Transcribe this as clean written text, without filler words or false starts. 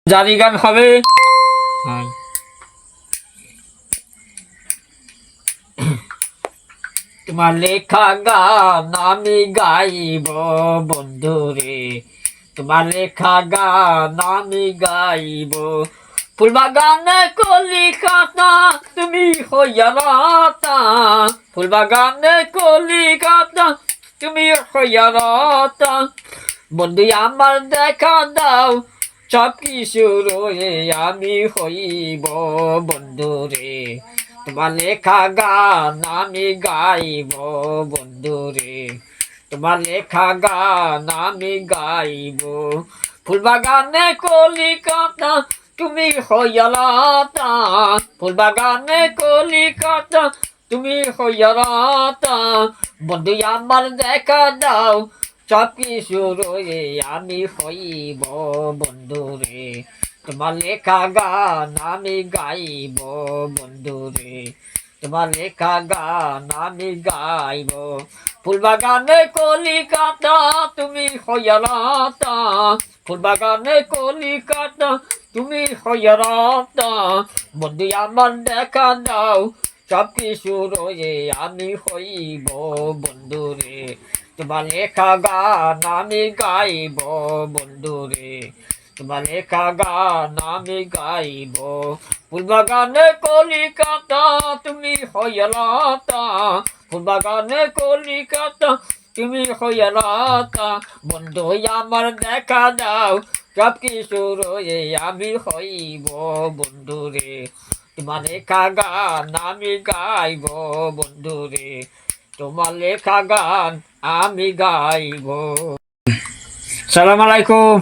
জারি গান হবে। হ্যাঁ। তোমার লেখা গান আমি গাইব বন্ধুরে, তোমার লেখা গান আমি গাইব। ফুলবাগানে কলিকাতা তুমি হইয়া রাতা, ফুলবাগানে কলিকাতা তুমি হইয়া রাতা। বন্ধু আমার দেখা দাও সব কিছু রয়ে আমি হইব বন্ধুরে, তোমার লেখা গান আমি গাইব বন্ধুরে, তোমার লেখা গান আমি গাইব। ফুলবাগানে কলিকাতা তুমি হইয়া রাতা, ফুলবাগানে কলিকাতা তুমি হইয়া রাতা। বন্ধু আমার দেখা দাও সব কিছু রয়ে আমি হইব বন্ধুরে, তোমার লেখা গান আমি গাইব বন্ধুরে, তোমার লেখা গান আমি গাইব। ফুলবাগানে কলিকাতা তুমি হইয়া রাতা, ফুলবাগানে কলিকাতা তুমি হইয়া রাতা। বন্ধু আমার দেখা দাও সব কিছু রয়ে আমি হইব বন্ধুরে, তোমার লেখা গান আমি গাইব বন্ধুরে, তোমার লেখা গান আমি গাইব। ফুলবাগানে কলিকাতা তুমি হইয়া রাতা, ফুলবাগানে কলিকাতা তুমি হইয়া রাতা। বন্ধু আমার দেখা দাও সব কিছু রয়ে আমি হইব বন্ধুরে, তোমার লেখা গান আমি গাইব বন্ধুরে, তোমার লেখা গান আমি গাইব। সালাম আলাইকুম।